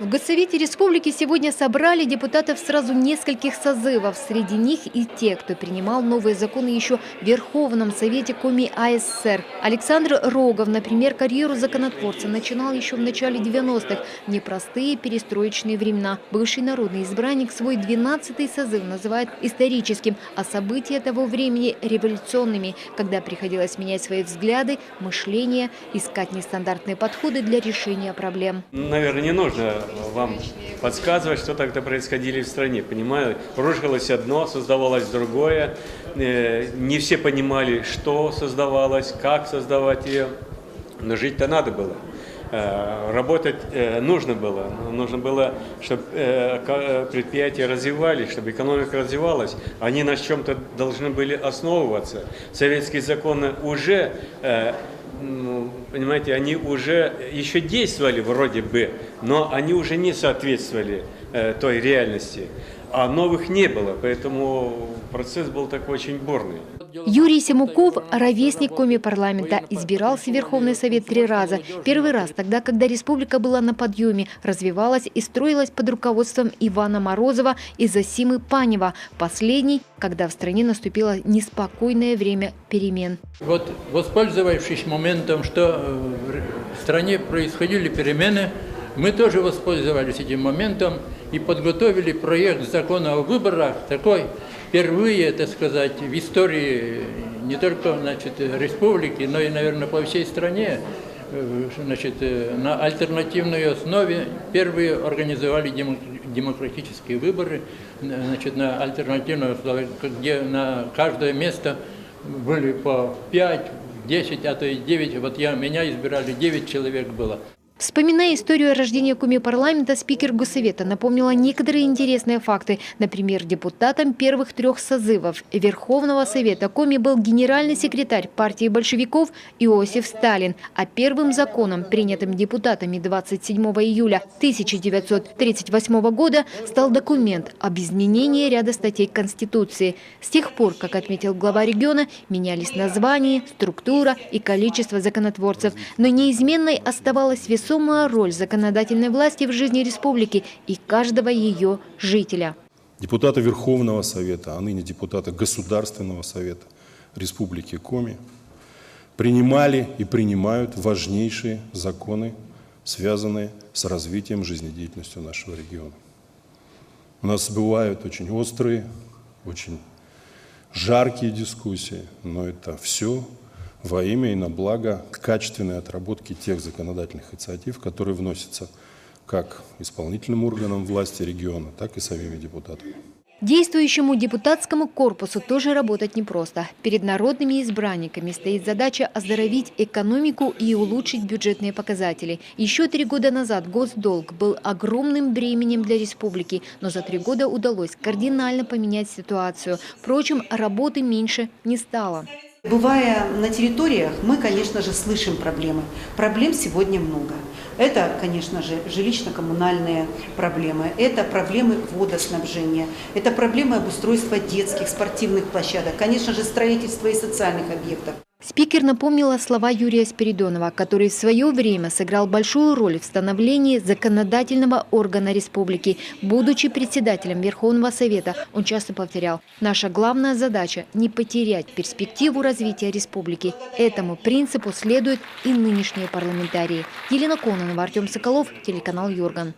В Госсовете Республики сегодня собрали депутатов сразу нескольких созывов. Среди них и те, кто принимал новые законы еще в Верховном Совете Коми АССР. Александр Рогов, например, карьеру законотворца начинал еще в начале 90-х. В непростые перестроечные времена. Бывший народный избранник свой 12-й созыв называет историческим, а события того времени революционными, когда приходилось менять свои взгляды, мышление, искать нестандартные подходы для решения проблем. Наверное, не нужно вам подсказывать, что тогда происходило в стране. Понимаю, рушилось одно, создавалось другое. Не все понимали, что создавалось, как создавать ее. Но жить-то надо было. Работать нужно было. Нужно было, чтобы предприятия развивались, чтобы экономика развивалась. Они на чем-то должны были основываться. Советские законы уже, понимаете, они уже еще действовали вроде бы, но они уже не соответствовали той реальности. А новых не было, поэтому процесс был такой очень бурный. Юрий Семуков, ровесник Коми парламента, избирался в Верховный Совет 3 раза. Первый раз тогда, когда республика была на подъеме, развивалась и строилась под руководством Ивана Морозова и Зосимы Панева. Последний, когда в стране наступило неспокойное время перемен. Вот, воспользовавшись моментом, что в стране происходили перемены, мы тоже воспользовались этим моментом и подготовили проект закона о выборах, такой впервые, так сказать, в истории не только, значит, республики, но и, наверное, по всей стране, значит, на альтернативной основе первые организовали демократические выборы, значит, на альтернативной основе, где на каждое место были по 5, 10, а то и 9. Вот меня избирали, 9 человек было. Вспоминая историю рождения Коми парламента, спикер Госсовета напомнила некоторые интересные факты. Например, депутатом первых 3 созывов Верховного Совета Коми был генеральный секретарь партии большевиков Иосиф Сталин. А первым законом, принятым депутатами 27 июля 1938 года, стал документ об изменении ряда статей Конституции. С тех пор, как отметил глава региона, менялись названия, структура и количество законотворцев. Но неизменной оставалась весомая роль законодательной власти в жизни республики и каждого ее жителя. Депутаты Верховного Совета, а ныне депутаты Государственного Совета Республики Коми принимали и принимают важнейшие законы, связанные с развитием жизнедеятельностью нашего региона. У нас бывают очень острые, очень жаркие дискуссии, но это все во имя и на благо качественной отработки тех законодательных инициатив, которые вносятся как исполнительным органам власти региона, так и самими депутатами. Действующему депутатскому корпусу тоже работать непросто. Перед народными избранниками стоит задача оздоровить экономику и улучшить бюджетные показатели. Еще 3 года назад госдолг был огромным бременем для республики, но за 3 года удалось кардинально поменять ситуацию. Впрочем, работы меньше не стало. Бывая на территориях, мы, конечно же, слышим проблемы. Проблем сегодня много. Это, конечно же, жилищно-коммунальные проблемы, это проблемы водоснабжения, это проблемы обустройства детских, спортивных площадок, конечно же, строительства и социальных объектов. Спикер напомнила слова Юрия Спиридонова, который в свое время сыграл большую роль в становлении законодательного органа республики. Будучи председателем Верховного Совета, он часто повторял: «Наша главная задача – не потерять перспективу развития республики». Этому принципу следуют и нынешние парламентарии. Елена Кононова, Артем Соколов, телеканал Юрган.